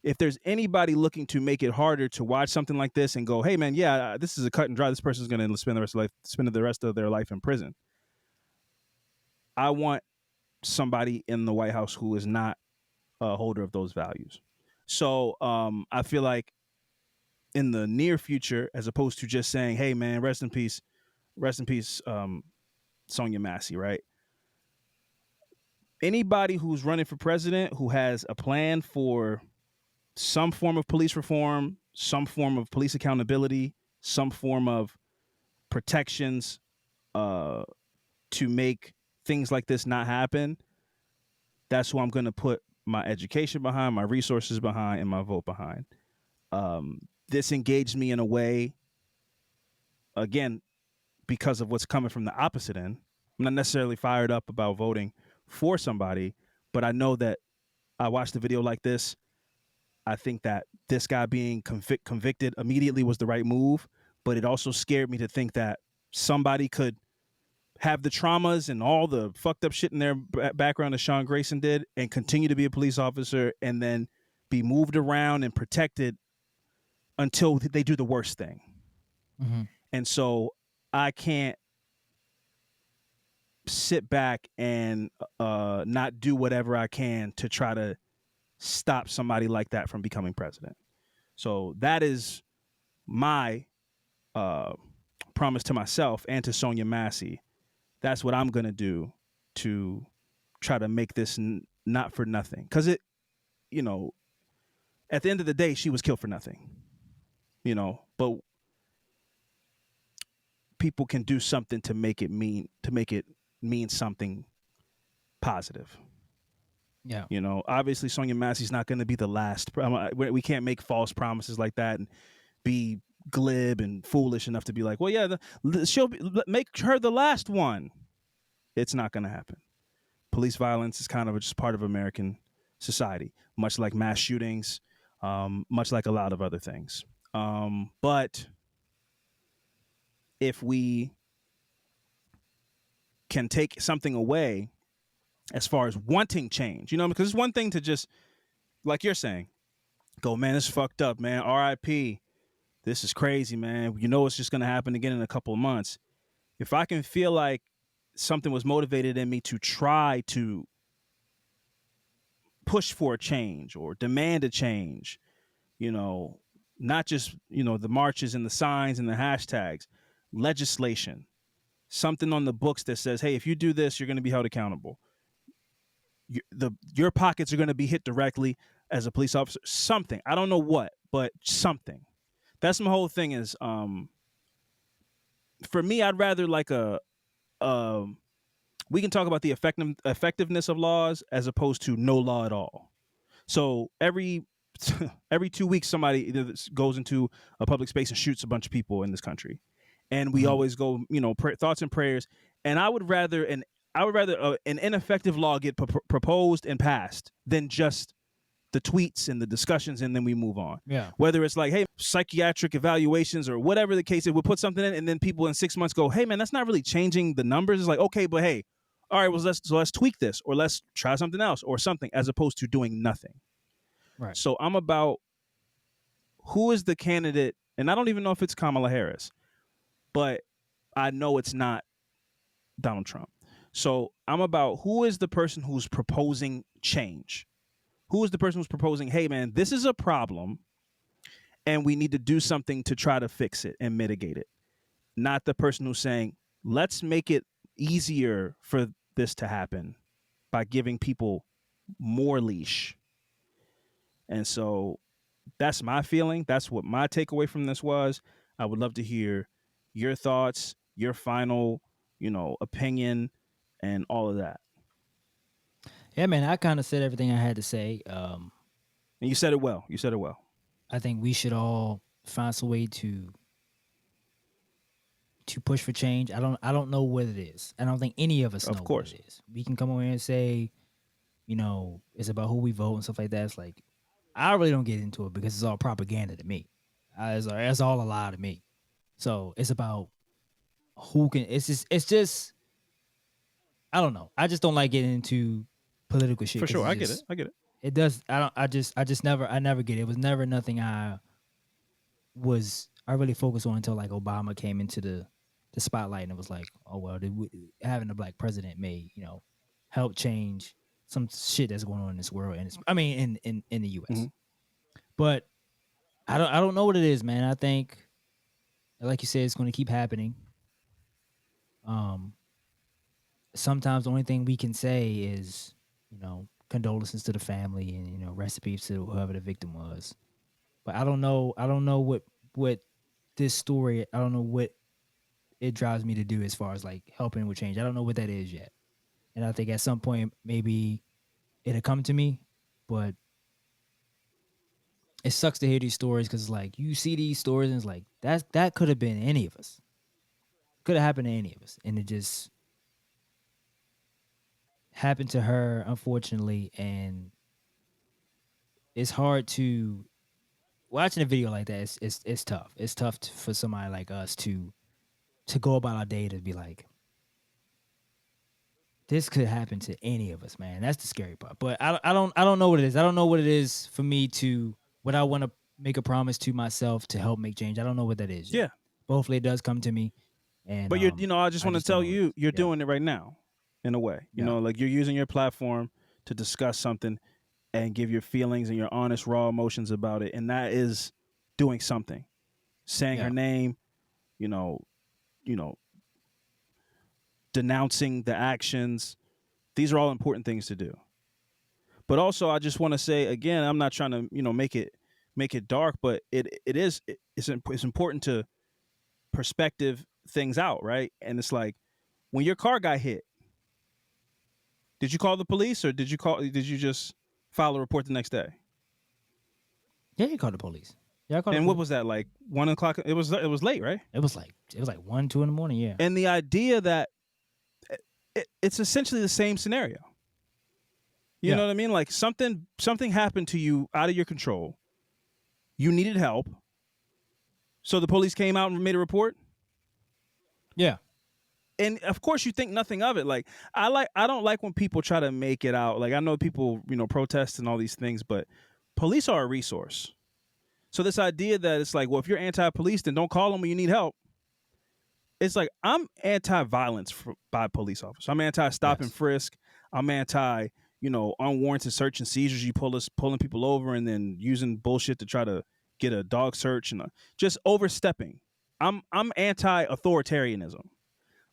If there's anybody looking to make it harder to watch something like this and go, hey man, yeah, this is a cut and dry, this person's going to spend the rest of their life in prison, I want somebody in the White House who is not a holder of those values. So I feel like in the near future, as opposed to just saying, hey man, rest in peace, Sonya Massey, right? Anybody who's running for president who has a plan for some form of police reform, some form of police accountability, some form of protections to make things like this not happen, that's who I'm going to put my education behind, my resources behind, and my vote behind. This engaged me in a way, again, because of what's coming from the opposite end. I'm not necessarily fired up about voting for somebody, but I know that I watched a video like this. I think that this guy being convicted immediately was the right move, but it also scared me to think that somebody could have the traumas and all the fucked up shit in their background that Sean Grayson did and continue to be a police officer and then be moved around and protected until they do the worst thing. Mm-hmm. And so I can't sit back and not do whatever I can to try to stop somebody like that from becoming president. So that is my promise to myself and to Sonya Massey. That's what I'm going to do to try to make this not for nothing. Because at the end of the day, she was killed for nothing, but people can do something to make it mean something positive. Yeah. Obviously Sonya Massey's not going to be the last. We can't make false promises like that and be glib and foolish enough to be like, well, yeah, make her the last one. It's not going to happen. Police violence is kind of just part of American society, much like mass shootings, much like a lot of other things. But if we can take something away as far as wanting change, because it's one thing to just, like you're saying, go, man, this is fucked up, man. RIP. This is crazy, man. It's just going to happen again in a couple of months. If I can feel like something was motivated in me to try to push for a change or demand a change, not just, the marches and the signs and the hashtags, legislation, something on the books that says, hey, if you do this, you're going to be held accountable. Your pockets are going to be hit directly as a police officer. Something. I don't know what, but something. That's my whole thing is for me, I'd rather like a we can talk about the effectiveness of laws as opposed to no law at all. So every 2 weeks, somebody either goes into a public space and shoots a bunch of people in this country, and we always go, thoughts and prayers. And I would rather an ineffective law get proposed and passed than just the tweets and the discussions, and then we move on. Yeah. Whether it's like, hey, psychiatric evaluations or whatever the case is, we'll put something in, and then people in 6 months go, hey, man, that's not really changing the numbers. It's like, okay, but hey, all right, well, let's tweak this, or let's try something else or something, as opposed to doing nothing. Right. So I'm about who is the candidate, and I don't even know if it's Kamala Harris, but I know it's not Donald Trump. So I'm about who is the person who's proposing change. Who is the person who's proposing, hey, man, this is a problem and we need to do something to try to fix it and mitigate it. Not the person who's saying, let's make it easier for this to happen by giving people more leash. And so that's my feeling. That's what my takeaway from this was. I would love to hear your thoughts, your final, opinion, and all of that. Yeah, man, I kind of said everything I had to say. And you said it well. I think we should all find some way to push for change. I don't know what it is. I don't think any of us know what it is. We can come over here and say, it's about who we vote and stuff like that. It's like, I really don't get into it because it's all propaganda to me. It's all a lie to me. So it's about who can. It's just. I don't know. I just don't like getting into political shit. For sure, I get it. It does. I just never get it. It was never nothing I really focused on until like Obama came into the spotlight, and it was like, oh well, having a black president may help change some shit that's going on in this world, and in the U.S. Mm-hmm. But I don't know what it is, man. I think, like you said, it's going to keep happening. Sometimes the only thing we can say is, condolences to the family and rest in peace to whoever the victim was. But I don't know what this story. I don't know what it drives me to do as far as like helping with change. I don't know what that is yet, and I think at some point maybe it'll come to me. But it sucks to hear these stories because like you see these stories and it's like that could have been any of us. Could have happened to any of us, and it just happened to her, unfortunately. And it's hard to watching a video like that. It's tough. It's tough for somebody like us to go about our day to be like, this could happen to any of us, man. That's the scary part. But I don't know what it is. I don't know what it is for me to what I want to make a promise to myself to help make change. I don't know what that is yet. Yeah. But hopefully it does come to me. And but I just want to tell you, you're doing it right now, in a way. Like you're using your platform to discuss something and give your feelings and your honest, raw emotions about it, and that is doing something. Saying her name, denouncing the actions. These are all important things to do. But also, I just want to say again, I'm not trying to make it dark, but it's important to perspective things out, right? And it's like when your car got hit, did you call the police or did you just file a report the next day? Yeah, you called the police. Yeah, I called. And what was that, like 1 o'clock? It was late, right? It was like 1, 2 in the morning. Yeah. And the idea that it's essentially the same scenario. You know what I mean? Like something happened to you out of your control. You needed help. So the police came out and made a report? Yeah. And of course you think nothing of it. Like I don't like when people try to make it out. Like I know people, protest and all these things, but police are a resource. So this idea that it's like, well, if you're anti-police, then don't call them when you need help. It's like, I'm anti-violence by police officers. I'm anti-stop and frisk. I'm anti, unwarranted search and seizures. You pulling people over and then using bullshit to try to get a dog search and just overstepping. I'm anti-authoritarianism.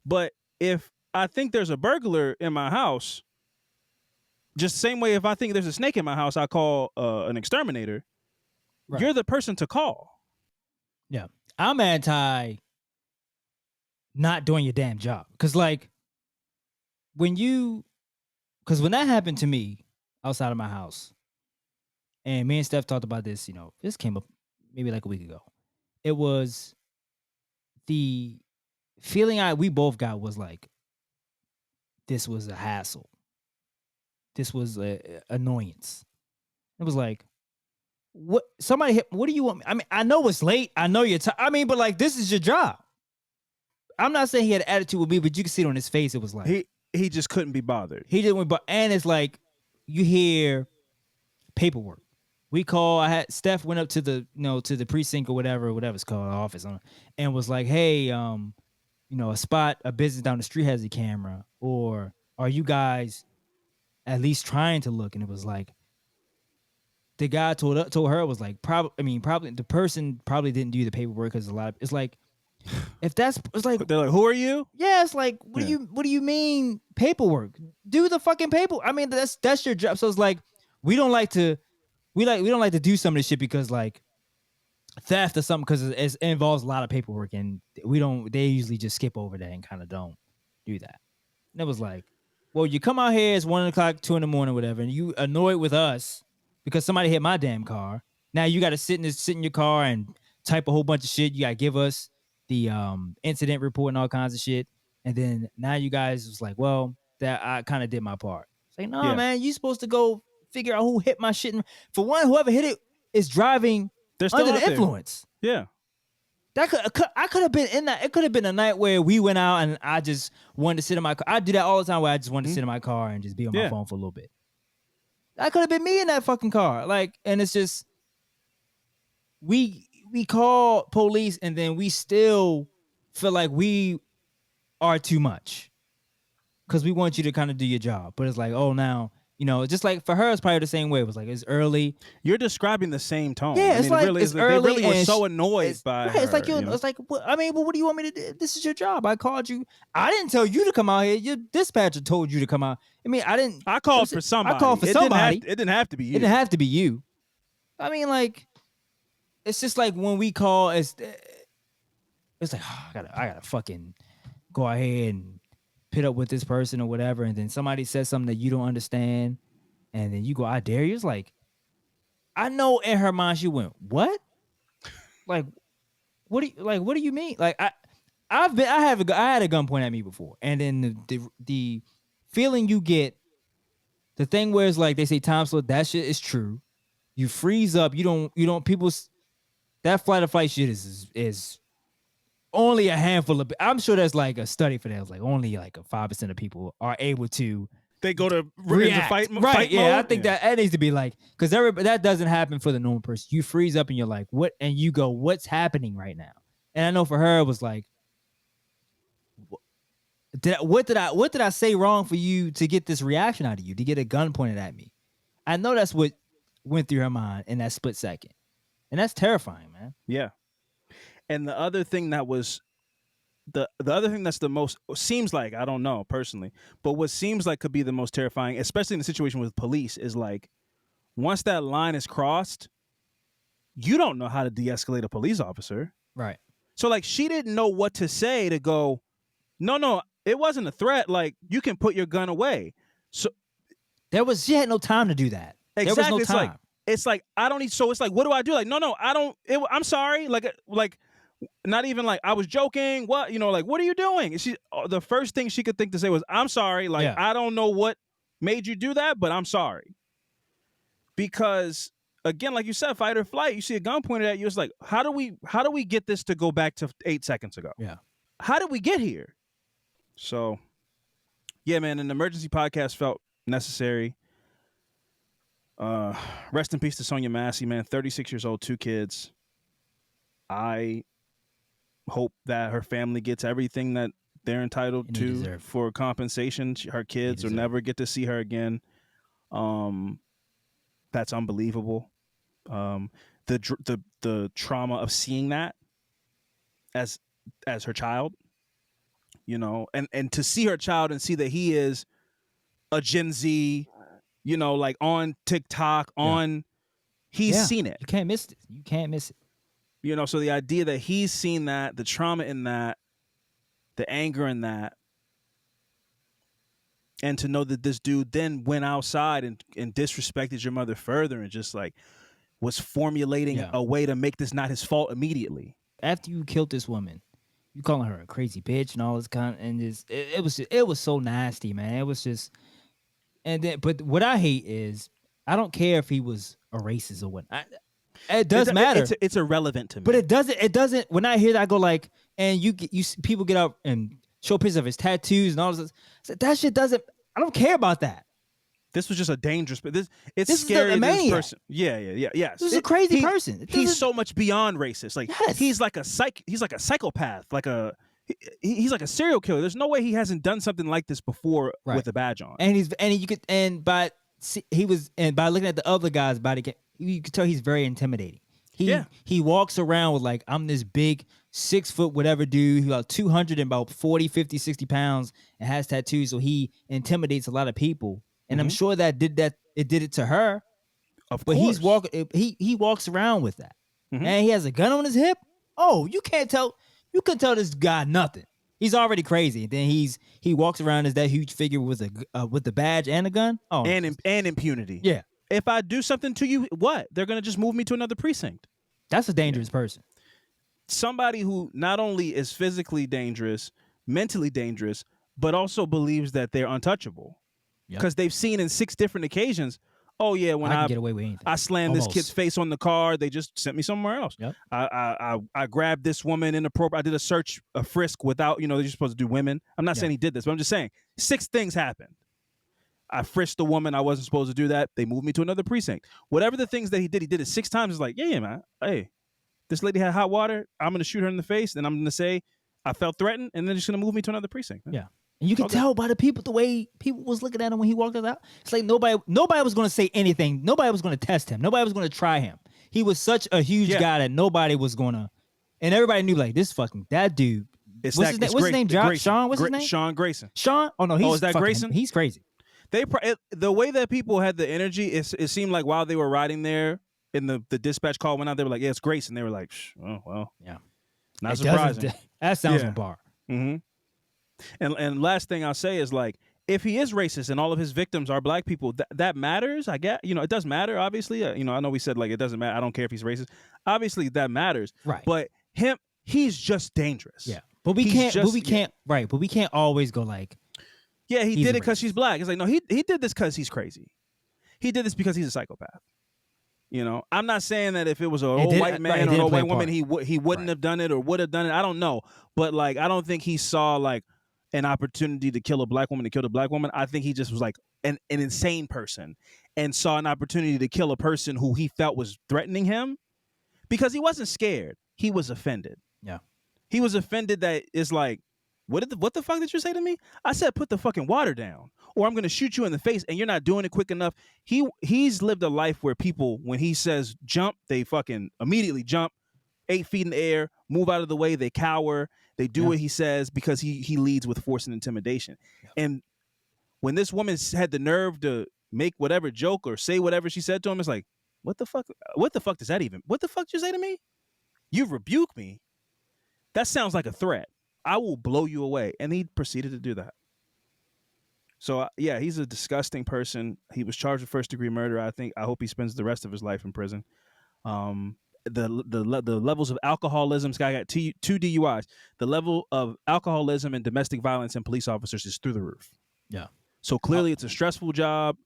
But if I think there's a burglar in my house, just the same way if I think there's a snake in my house, I call an exterminator. Right. You're the person to call. Yeah. I'm anti not doing your damn job. Because like when that happened to me outside of my house, and me and Steph talked about this. This came up maybe like a week ago. It was the feeling we both got was like this was a hassle. This was a annoyance. It was like, what somebody hit, what do you want me? I mean, I know it's late. I know you're I mean, but like this is your job. I'm not saying he had an attitude with me, but you can see it on his face. It was like he just couldn't be bothered. he didn't, but and it's like you hear paperwork. We call. I had Steph went up to the to the precinct or whatever it's called, office, and was like, hey, a business down the street has a camera, or are you guys at least trying to look? And it was like the guy told her was like, probably the person probably didn't do the paperwork because it's like, if that's, it's like, they're like, who are you? Yeah, it's like, what do you mean paperwork? Do the fucking paper. I mean, that's your job. So it's like, we don't like to do some of this shit because like theft or something, because it involves a lot of paperwork, and they usually just skip over that and kind of don't do that. And it was like, well, you come out here, it's 1 o'clock, 2 a.m, whatever, and you annoyed with us because somebody hit my damn car. Now you got to sit in your car and type a whole bunch of shit. You got to give us the incident report and all kinds of shit. And then now you guys was like, well, that I kind of did my part. It's like, no, man, you supposed to go figure out who hit my shit. For one, whoever hit it is driving under the influence. Yeah. I could have been in that. It could have been a night where we went out and I just wanted to sit in my car. I do that all the time where I just wanted to sit in my car and just be on my phone for a little bit. That could have been me in that fucking car. Like, and it's just, we call police and then we still feel like we are too much because we want you to kind of do your job. But it's like, oh, now, just like for her, it's probably the same way. It was like, it's early. You're describing the same tone. Yeah, it's like, it's early. They really were so annoyed by her. It's like, it's like, I mean, well, what do you want me to do? This is your job. I called you. I didn't tell you to come out here. Your dispatcher told you to come out. I mean, I didn't. I called for somebody. It didn't have to be you. It didn't have to be you. I mean, like, it's just like when we call, it's like, oh, I gotta fucking go ahead and pit up with this person or whatever, and then somebody says something that you don't understand, and then you go, I dare you. It's like, I know in her mind she went, what? Like, what do you mean? Like, I had a gun pointed at me before, and then the feeling you get, the thing where it's like they say time slow, that shit is true. You freeze up. You don't people. That flight or fight shit is only a handful of. I'm sure there's like a study for that. It's like only like a 5% of people are able to. They go to react. Fight yeah, mode? I think that needs to be like, because that doesn't happen for the normal person. You freeze up and you're like, what? And you go, what's happening right now? And I know for her it was like, what did I say wrong for you to get this reaction out of you, to get a gun pointed at me? I know that's what went through her mind in that split second. And that's terrifying, man. Yeah. And the other thing that was the other thing that's the most, seems like, I don't know personally, but what seems like could be the most terrifying, especially in a situation with police, is like, once that line is crossed, you don't know how to de-escalate a police officer. Right. So like, she didn't know what to say to go, no, it wasn't a threat. Like, you can put your gun away. So she had no time to do that. Exactly. There was no time. It's like, I don't need, so it's like, what do I do? Like, no, I don't, I'm sorry. Like, not even like, I was joking. What, like, what are you doing? And the first thing she could think to say was, I'm sorry. Like, I don't know what made you do that, but I'm sorry. Because again, like you said, fight or flight, you see a gun pointed at you. It's like, how do we get this to go back to 8 seconds ago? Yeah. How did we get here? So yeah, man, an emergency podcast felt necessary. Rest in peace to Sonya Massey, man. 36 years old, 2 kids. I hope that her family gets everything that they're entitled to for compensation. Her kids will never get to see her again. That's unbelievable. The trauma of seeing that as her child, and to see her child and see that he is a Gen Z, like on TikTok, he's seen it. You can't miss it. You can't miss it. So the idea that he's seen that, the trauma in that, the anger in that, and to know that this dude then went outside and disrespected your mother further and just like was formulating Yeah. a way to make this not his fault immediately. After you killed this woman, you calling her a crazy bitch and all this kind, and it was so nasty, man. It was just, and then, but what I hate is I don't care if he was a racist or what. It does matter. It's irrelevant to me. But it doesn't. When I hear that, I go like, and people get up and show pictures of his tattoos and all this. That shit doesn't. I don't care about that. This was just a dangerous. It's This scary. is a This maniac. person. Yeah. Yes. This is a crazy person. He's so much beyond racist. Like Yes. he's like a psychopath. He's like a serial killer. There's no way he hasn't done something like this before with a badge on. By looking at the other guy's body, you could tell he's very intimidating. He walks around with like, I'm this big 6 foot whatever dude who about 200 and about 40, 50, 60 pounds and has tattoos. So he intimidates a lot of people. And I'm sure it did it to her. Of But course. he walks around with that. Mhm. And he has a gun on his hip. Oh, you couldn't tell this guy nothing. He's already crazy. Then he walks around as that huge figure with the badge and a gun. Oh, and impunity. yeah. If I do something to you, what? They're gonna just move me to another precinct. That's a dangerous person. Somebody who not only is physically dangerous, mentally dangerous, but also believes that they're untouchable. Because they've seen in 6 different occasions, oh yeah, when I can get away with anything. I slammed this kid's face on the car, they just sent me somewhere else. Yep. I grabbed this woman inappropriate. I did a frisk without, they're supposed to do women. I'm not saying he did this, but I'm just saying 6 things happened. I frisked a woman. I wasn't supposed to do that. They moved me to another precinct. Whatever the things that he did it 6 times. It's like, yeah, man. Hey, this lady had hot water. I'm going to shoot her in the face. And I'm going to say I felt threatened. And then just going to move me to another precinct. Man. Yeah. And you can tell by the way people was looking at him when he walked out. It's like nobody was going to say anything. Nobody was going to test him. Nobody was going to try him. He was such a huge guy that nobody was going to. And everybody knew like that dude. What's his name? Sean? What's his name? Sean Grayson. Sean? Oh, no. Is that Grayson? He's crazy. The way that people had the energy, it seemed like while they were riding there, and the dispatch call went out, they were like, "Yeah, it's Grace," and they were like, "Oh well, yeah, not surprising." That sounds on par. Mm-hmm. And last thing I'll say is like, if he is racist and all of his victims are black people, that matters. I get, it does matter. Obviously, I know we said like it doesn't matter. I don't care if he's racist. Obviously, that matters. Right. But he's just dangerous. Yeah. But we can't always go like. Yeah, he did it because she's black. It's like, no, he did this because he's crazy. He did this because he's a psychopath. I'm not saying that if it was an old white man or an old white woman, he wouldn't have done it or would have done it. I don't know. But like, I don't think he saw like an opportunity to kill a black woman to kill a black woman. I think he just was like an insane person and saw an opportunity to kill a person who he felt was threatening him because he wasn't scared. He was offended. Yeah. He was offended that it's like, what the fuck did you say to me? I said, put the fucking water down or I'm going to shoot you in the face and you're not doing it quick enough. He's lived a life where people, when he says jump, they fucking immediately jump 8 feet in the air, move out of the way. They cower. They do what he says because he leads with force and intimidation. Yeah. And when this woman had the nerve to make whatever joke or say whatever she said to him, it's like, what the fuck? What the fuck does that even? What the fuck did you say to me? You rebuke me? That sounds like a threat. I will blow you away. And he proceeded to do that. So, yeah, he's a disgusting person. He was charged with first-degree murder. I hope he spends the rest of his life in prison. The levels of alcoholism, this guy got 2 DUIs. The level of alcoholism and domestic violence in police officers is through the roof. Yeah. So clearly it's a stressful job.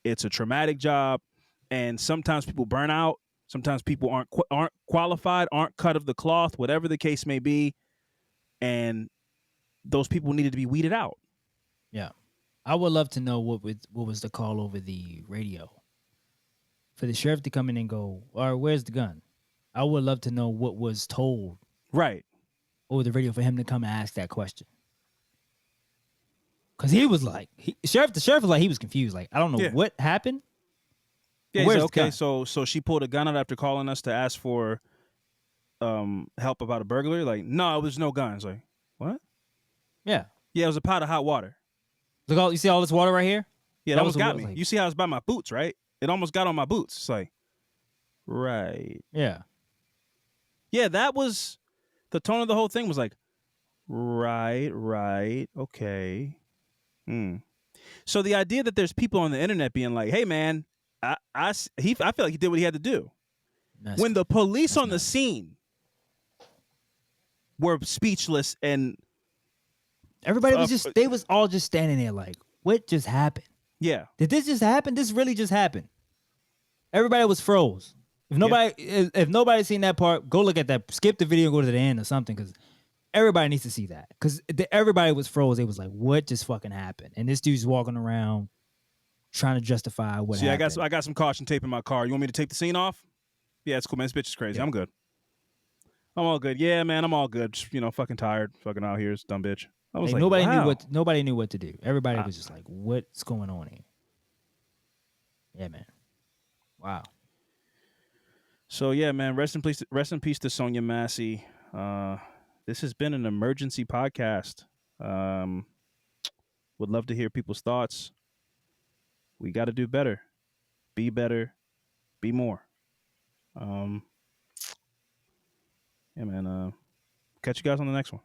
It's a traumatic job. And sometimes people burn out. Sometimes people aren't qualified, aren't cut of the cloth, whatever the case may be. And those people needed to be weeded out. Yeah. I would love to know what was the call over the radio. For the sheriff to come in and go, all right, where's the gun? I would love to know what was told. Right. Over the radio for him to come and ask that question. Because he was like, the sheriff was like, he was confused. Like, I don't know what happened. Yeah, he's like, okay, so she pulled a gun out after calling us to ask for help about a burglary. Like, no, there's no guns. Like, what? Yeah. Yeah, it was a pot of hot water. Look, you see all this water right here? Yeah, that almost got me. Like, you see how it's by my boots, right? It almost got on my boots. It's like, right. Yeah. Yeah, that was the tone of the whole thing was like, Right. Okay. Hmm. So the idea that there's people on the internet being like, "Hey, man, I feel like he did what he had to do." When the police that's on the nuts. scene were speechless and Everybody was they was all just standing there like, what just happened? yeah, Did this just happen? This really just happened. Everybody was froze. yeah. If nobody seen that part, go look at that. Skip the video, and go to the end or something, because everybody needs to see that. Because everybody was froze. They was like, "What just fucking happened?" And this dude's walking around trying to justify what See, happened. I got some caution tape in my car. You want me to take the scene off? Yeah, it's cool, man. This bitch is crazy. Yeah. I'm good. I'm all good. Yeah, man, I'm all good. Just, fucking tired. Fucking out here, dumb bitch. I was like, wow. Nobody knew what to do. Everybody was just like, "What's going on here?" Yeah, man. Wow. So yeah, man. Rest in peace to Sonya Massey. This has been an emergency podcast. Would love to hear people's thoughts. We got to do better. Be better. Be more. Yeah, man. Catch you guys on the next one.